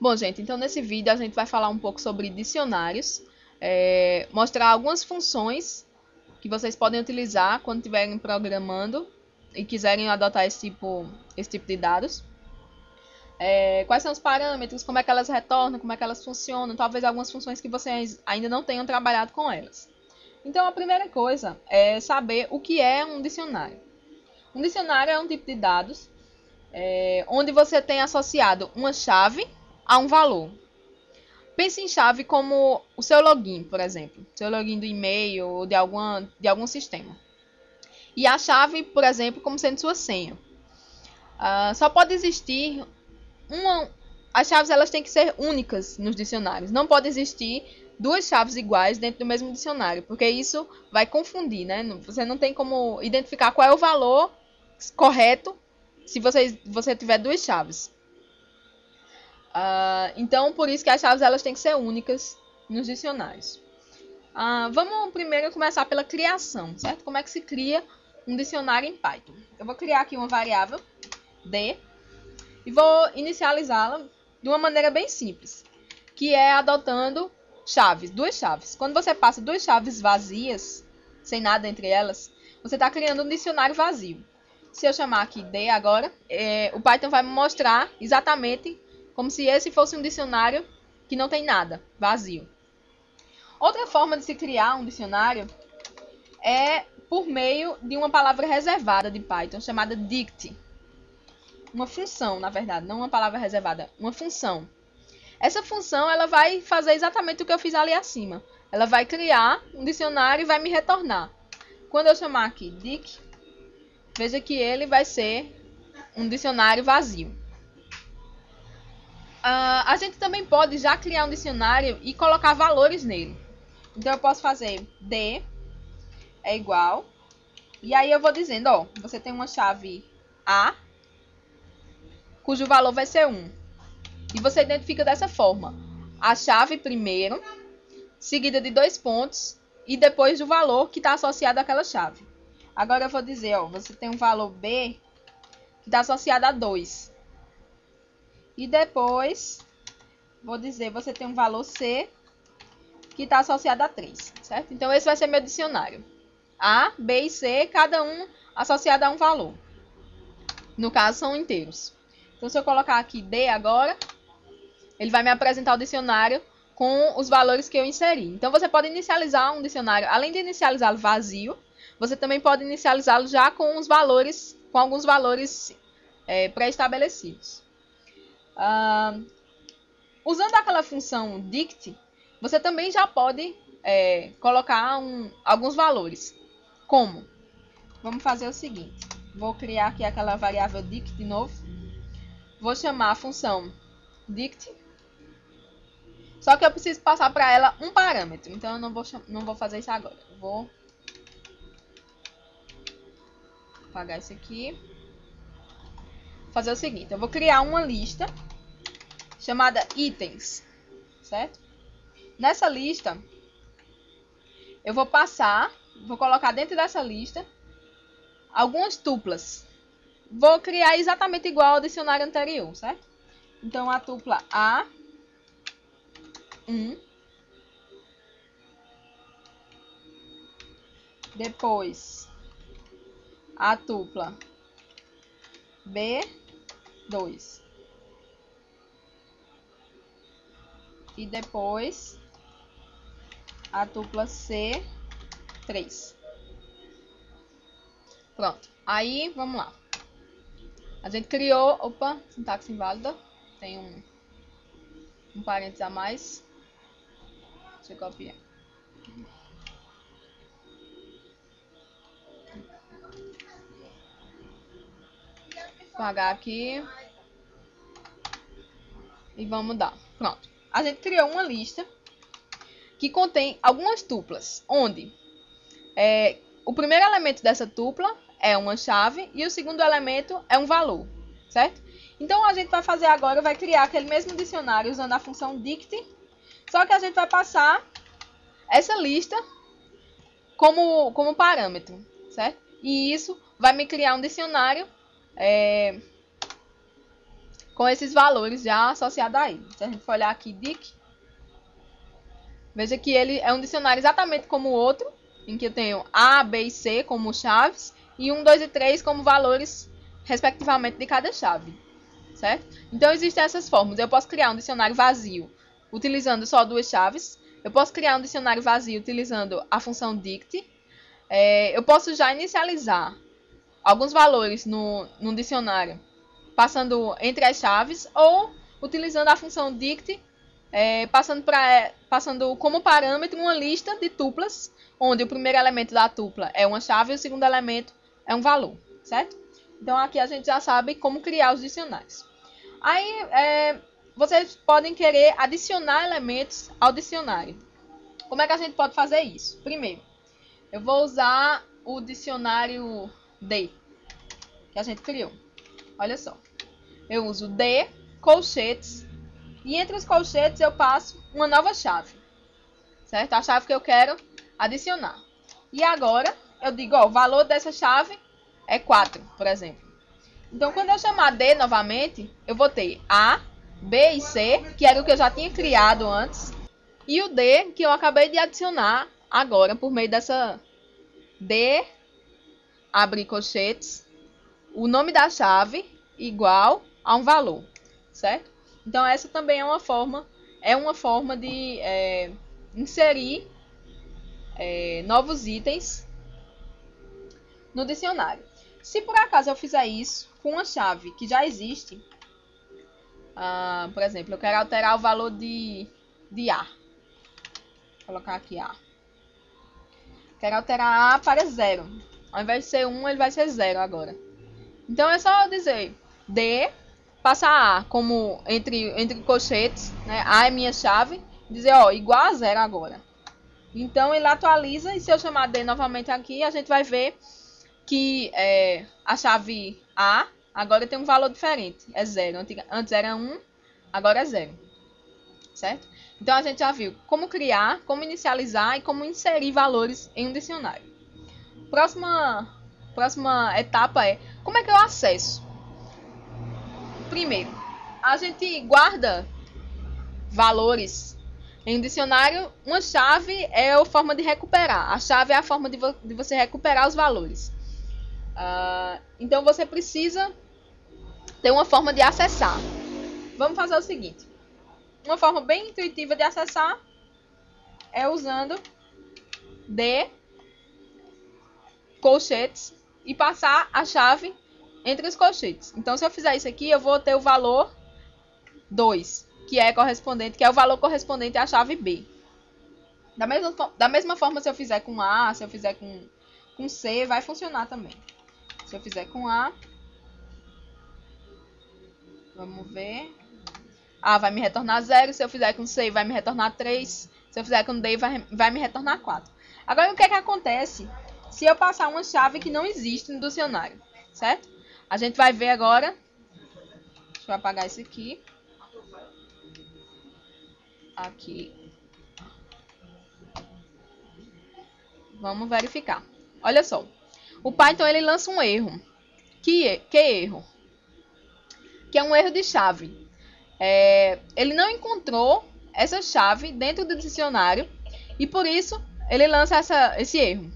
Bom, gente, então nesse vídeo a gente vai falar um pouco sobre dicionários, mostrar algumas funções que vocês podem utilizar quando estiverem programando e quiserem adotar esse tipo de dados. Quais são os parâmetros, como é que elas retornam, como é que elas funcionam, talvez algumas funções que vocês ainda não tenham trabalhado com elas. Então, a primeira coisa é saber o que é um dicionário. Um dicionário é um tipo de dados onde você tem associado uma chave a um valor. Pense em chave como o seu login, por exemplo, seu login do e-mail ou de algum sistema. E a chave, por exemplo, como sendo sua senha. Só pode existir as chaves, elas têm que ser únicas nos dicionários. Não pode existir duas chaves iguais dentro do mesmo dicionário, porque isso vai confundir, né? Você não tem como identificar qual é o valor correto se você tiver duas chaves. Então, por isso que as chaves elas têm que ser únicas nos dicionários. Vamos primeiro começar pela criação, certo? Como é que se cria um dicionário em Python? Eu vou criar aqui uma variável d e vou inicializá-la de uma maneira bem simples, que é adotando chaves, duas chaves. Quando você passa duas chaves vazias, sem nada entre elas, você está criando um dicionário vazio. Se eu chamar aqui d agora, o Python vai me mostrar exatamente como se esse fosse um dicionário que não tem nada, vazio. Outra forma de se criar um dicionário é por meio de uma palavra reservada de Python, chamada dict. Uma função, na verdade, não uma palavra reservada, uma função. Essa função ela vai fazer exatamente o que eu fiz ali acima. Ela vai criar um dicionário e vai me retornar. Quando eu chamar aqui dict, veja que ele vai ser um dicionário vazio. A gente também pode já criar um dicionário e colocar valores nele. Então eu posso fazer d é igual. E aí eu vou dizendo, ó, você tem uma chave A, cujo valor vai ser 1. E você identifica dessa forma. A chave primeiro, seguida de 2 pontos, e depois do valor que está associado àquela chave. Agora eu vou dizer, ó, você tem um valor B que está associado a 2. E depois, vou dizer, você tem um valor C que está associado a 3, certo? Então, esse vai ser meu dicionário. A, B e C, cada um associado a um valor. No caso, são inteiros. Então, se eu colocar aqui D agora, ele vai me apresentar o dicionário com os valores que eu inseri. Então, você pode inicializar um dicionário, além de inicializá-lo vazio, você também pode inicializá-lo já com os valores, com alguns valores pré-estabelecidos. Usando aquela função dict, você também já pode colocar alguns valores. Como? Vamos fazer o seguinte. Vou criar aqui aquela variável dict de novo. Vou chamar a função dict. Só que eu preciso passar para ela um parâmetro. Então, eu não vou fazer isso agora. Vou apagar isso aqui. Vou fazer o seguinte. Eu vou criar uma lista chamada itens, certo? Nessa lista, eu vou colocar dentro dessa lista algumas tuplas. Vou criar exatamente igual ao dicionário anterior, certo? Então, a tupla A1, depois a tupla B2 e depois a tupla C3. Pronto. Aí, vamos lá. A gente criou... Opa, sintaxe inválida. Tem um parênteses a mais. Deixa eu copiar. Vou apagar aqui. E vamos mudar. Pronto. A gente criou uma lista que contém algumas tuplas, onde o primeiro elemento dessa tupla é uma chave e o segundo elemento é um valor, certo? Então, a gente vai fazer agora, vai criar aquele mesmo dicionário usando a função dict, só que a gente vai passar essa lista como parâmetro, certo? E isso vai me criar um dicionário com esses valores já associados a ele. Se a gente for olhar aqui, dic, veja que ele é um dicionário exatamente como o outro, em que eu tenho A, B e C como chaves, e 1, 2 e 3 como valores, respectivamente, de cada chave. Certo? Então, existem essas formas. Eu posso criar um dicionário vazio utilizando só duas chaves. Eu posso criar um dicionário vazio utilizando a função dict. Eu posso já inicializar alguns valores no dicionário passando entre as chaves, ou utilizando a função dict, passando como parâmetro uma lista de tuplas, onde o primeiro elemento da tupla é uma chave e o segundo elemento é um valor, certo? Então, aqui a gente já sabe como criar os dicionários. Aí, vocês podem querer adicionar elementos ao dicionário. Como é que a gente pode fazer isso? Primeiro, eu vou usar o dicionário D, que a gente criou. Olha só. Eu uso D, colchetes, e entre os colchetes eu passo uma nova chave. Certo? A chave que eu quero adicionar. E agora, eu digo, ó, o valor dessa chave é 4, por exemplo. Então, quando eu chamar D novamente, eu vou ter A, B e C, que era o que eu já tinha criado antes, e o D, que eu acabei de adicionar agora, por meio dessa D, abrir colchetes, o nome da chave igual a um valor, certo? Então, essa também é uma forma de inserir novos itens no dicionário. Se por acaso eu fizer isso com uma chave que já existe, por exemplo, eu quero alterar o valor de A. Vou colocar aqui A. Quero alterar A para 0. Ao invés de ser 1, ele vai ser 0 agora. Então é só eu dizer D, passar A como entre colchetes, né? A é minha chave, dizer, ó, igual a 0 agora. Então ele atualiza, e se eu chamar D novamente aqui, a gente vai ver que a chave A agora tem um valor diferente, é 0. Antes era 1, agora é 0. Certo? Então a gente já viu como criar, como inicializar e como inserir valores em um dicionário. Próxima etapa é como é que eu acesso. Primeiro, a gente guarda valores em um dicionário. Uma chave é a forma de recuperar. A chave é a forma de você recuperar os valores. Então você precisa ter uma forma de acessar. Vamos fazer o seguinte. Uma forma bem intuitiva de acessar é usando D, colchetes, e passar a chave entre os colchetes. Então, se eu fizer isso aqui, eu vou ter o valor 2, que é o valor correspondente à chave B. Da mesma forma, se eu fizer com A, se eu fizer com C, vai funcionar também. Se eu fizer com A, vamos ver. A vai me retornar 0. Se eu fizer com C, vai me retornar 3. Se eu fizer com D, vai me retornar 4. Agora, o que é que acontece se eu passar uma chave que não existe no dicionário? Certo? A gente vai ver agora. Deixa eu apagar isso aqui. Aqui. Vamos verificar. Olha só. O Python, ele lança um erro. Que erro? Que é um erro de chave. Ele não encontrou essa chave dentro do dicionário, e por isso ele lança esse erro.